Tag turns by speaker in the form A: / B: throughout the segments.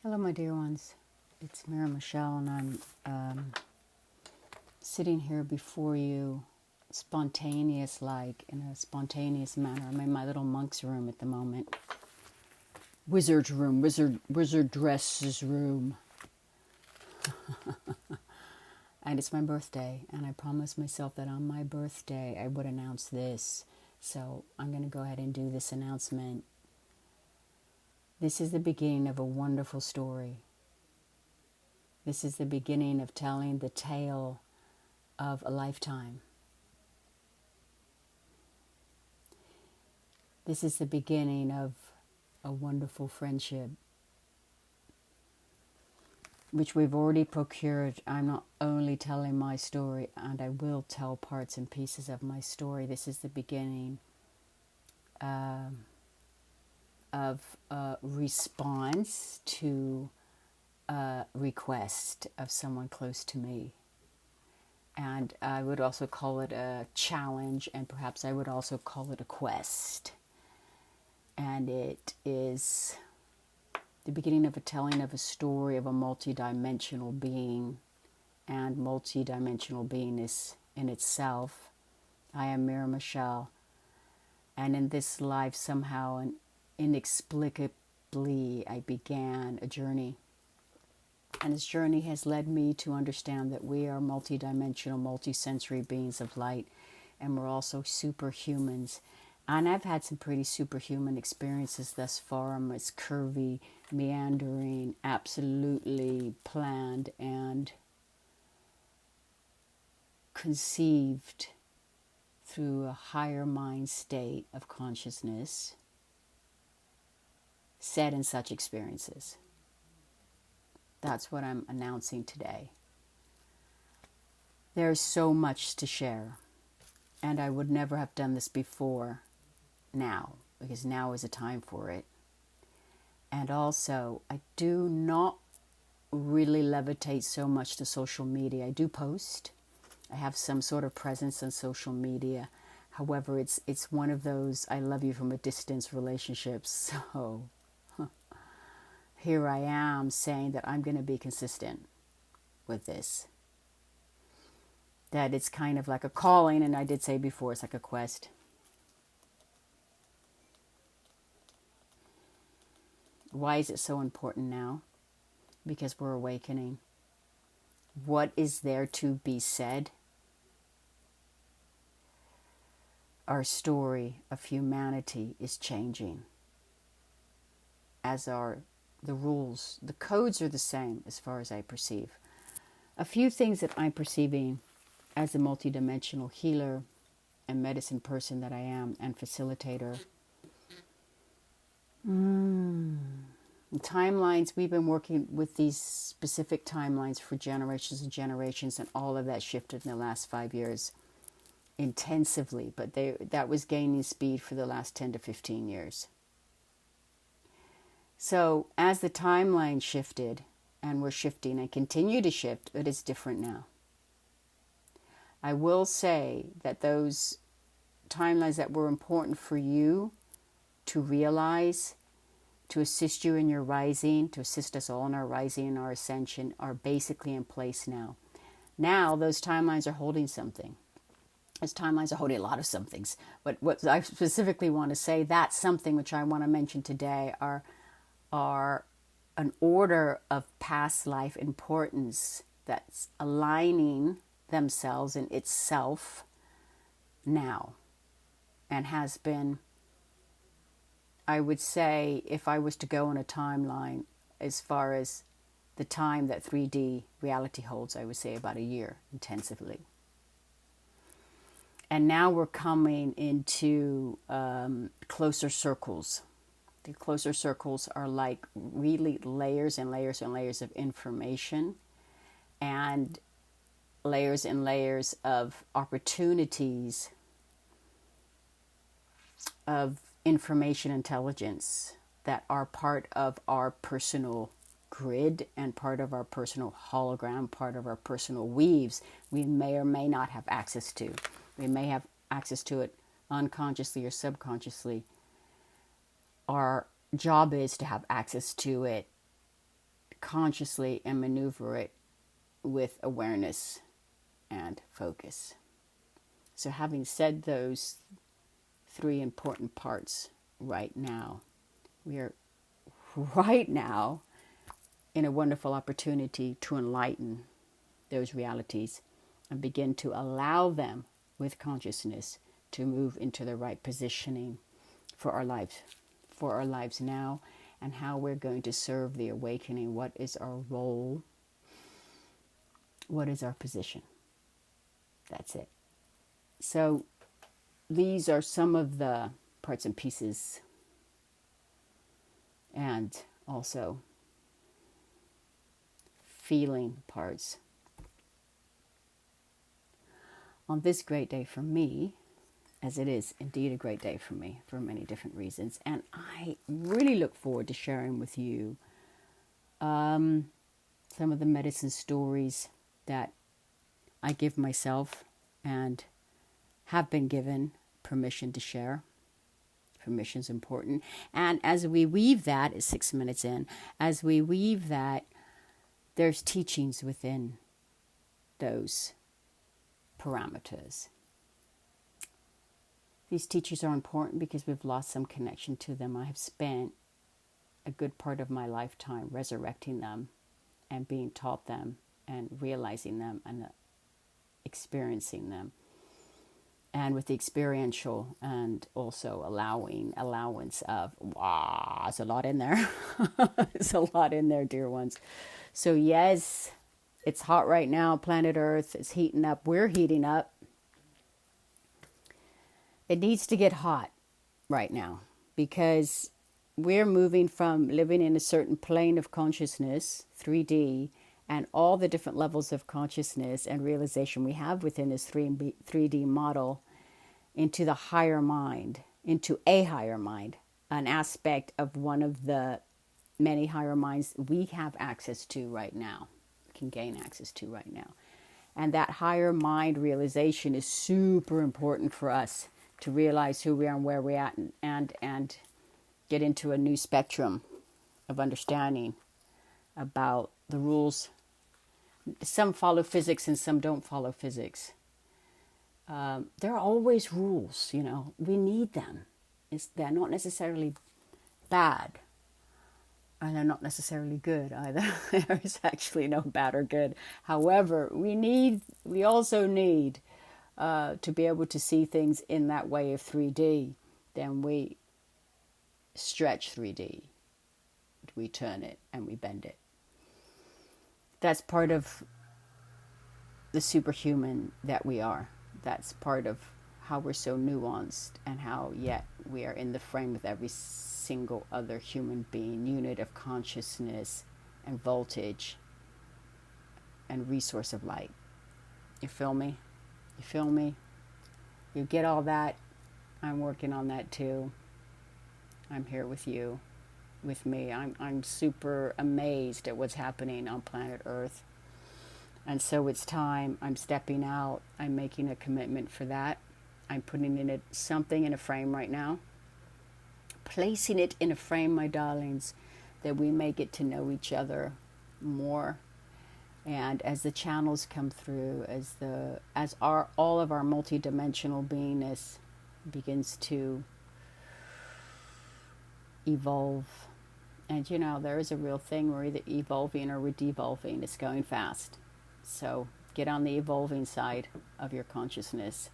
A: Hello, my dear ones. It's MiraMichelle, and I'm sitting here before you, spontaneous, like in a spontaneous manner. I'm in my little monk's room at the moment. Wizard's room, wizard dresses room. And it's my birthday, and I promised myself that on my birthday I would announce this. So I'm going to go ahead and do this announcement. This is the beginning of a wonderful story. This is the beginning of telling the tale of a lifetime. This is the beginning of a wonderful friendship, which we've already procured. I'm not only telling my story, and I will tell parts and pieces of my story. This is the beginning of a response to a request of someone close to me. And I would also call it a challenge, and perhaps I would also call it a quest. And it is the beginning of a telling of a story of a multidimensional being and multidimensional beingness in itself. I am MiraMichelle, and in this life, somehow and inexplicably, I began a journey. And this journey has led me to understand that we are multidimensional, multisensory beings of light, and we're also superhumans. And I've had some pretty superhuman experiences thus far. It's curvy, meandering, absolutely planned and conceived through a higher mind state of consciousness, set in such experiences. That's what I'm announcing today. There's so much to share, and I would never have done this before now, because now is a time for it. And also, I do not really levitate so much to social media. I do post. I have some sort of presence on social media. However, it's one of those I love you from a distance relationships. So here I am saying that I'm going to be consistent with this. That it's kind of like a calling, and I did say before, it's like a quest. Why is it so important now? Because we're awakening. What is there to be said? Our story of humanity is changing. As are the rules. The codes are the same as far as I perceive. A few things that I'm perceiving as a multidimensional healer and medicine person that I am, and facilitator. Timelines, we've been working with these specific timelines for generations and generations, and all of that shifted in the last 5 years intensively, but that was gaining speed for the last 10 to 15 years. So as the timeline shifted, and we're shifting and continue to shift, it is different now. I will say that those timelines that were important for you to realize, to assist you in your rising, to assist us all in our rising and our ascension, are basically in place now. Now those timelines are holding something. Those timelines are holding a lot of somethings. But what I specifically want to say, that something which I want to mention today are an order of past life importance that's aligning themselves in itself now, and has been, I would say, if I was to go on a timeline as far as the time that 3D reality holds, I would say about a year intensively. And now we're coming into closer circles. The closer circles are like really layers and layers and layers of information, and layers and layers of opportunities of information intelligence that are part of our personal grid and part of our personal hologram, part of our personal weaves we may or may not have access to. We may have access to it unconsciously or subconsciously. Our job is to have access to it consciously and maneuver it with awareness and focus. So having said those three important parts right now, we are right now in a wonderful opportunity to enlighten those realities and begin to allow them with consciousness to move into the right positioning for our lives now, and how we're going to serve the awakening. What is our role? What is our position? That's it. So these are some of the parts and pieces, and also feeling parts on this great day for me, as it is indeed a great day for me for many different reasons. And I really look forward to sharing with you some of the medicine stories that I give myself and have been given permission to share. Permission's important. And as we weave that, it's 6 minutes in, as we weave that, there's teachings within those parameters. These teachers are important because we've lost some connection to them. I have spent a good part of my lifetime resurrecting them and being taught them and realizing them and experiencing them. And with the experiential and also allowance of, wow, there's a lot in there. There's a lot in there, dear ones. So yes, it's hot right now. Planet Earth is heating up. We're heating up. It needs to get hot right now because we're moving from living in a certain plane of consciousness, 3D, and all the different levels of consciousness and realization we have within this 3D model into the higher mind, into a higher mind, an aspect of one of the many higher minds we have access to right now, can gain access to right now. And that higher mind realization is super important for us to realize who we are and where we're at, and get into a new spectrum of understanding about the rules. Some follow physics and some don't follow physics. There are always rules, we need them. They're not necessarily bad, and they're not necessarily good either. There's actually no bad or good. However, we also need to be able to see things in that way of 3D. Then we stretch 3D. We turn it and we bend it. That's part of the superhuman that we are. That's part of how we're so nuanced, and how yet we are in the frame with every single other human being, unit of consciousness and voltage and resource of light. You feel me? You feel me? You get all that? I'm working on that too. I'm here with you, with me. I'm super amazed at what's happening on planet Earth. And so it's time. I'm stepping out. I'm making a commitment for that. I'm putting something in a frame right now. Placing it in a frame, my darlings, that we may get to know each other more. And as the channels come through, as all of our multidimensional beingness begins to evolve. And there is a real thing. We're either evolving or we're devolving. It's going fast. So get on the evolving side of your consciousness.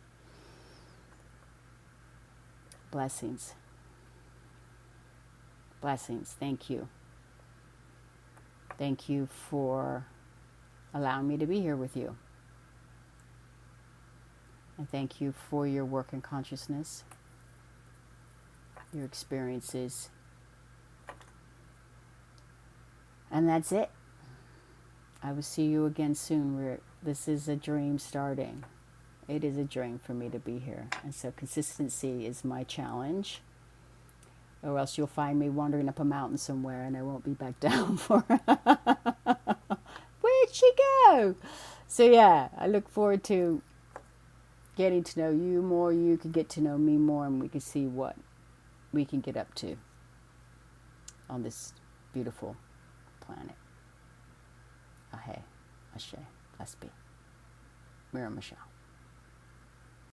A: Blessings. Blessings. Thank you. Thank you for allowing me to be here with you. And thank you for your work in consciousness, your experiences. And that's it. I will see you again soon. This is a dream starting. It is a dream for me to be here. And so consistency is my challenge. Or else you'll find me wandering up a mountain somewhere and I won't be back down for where'd she go? So yeah, I look forward to getting to know you more. You can get to know me more, and we can see what we can get up to on this beautiful planet. Ashe. Blessed be. Mira Michelle.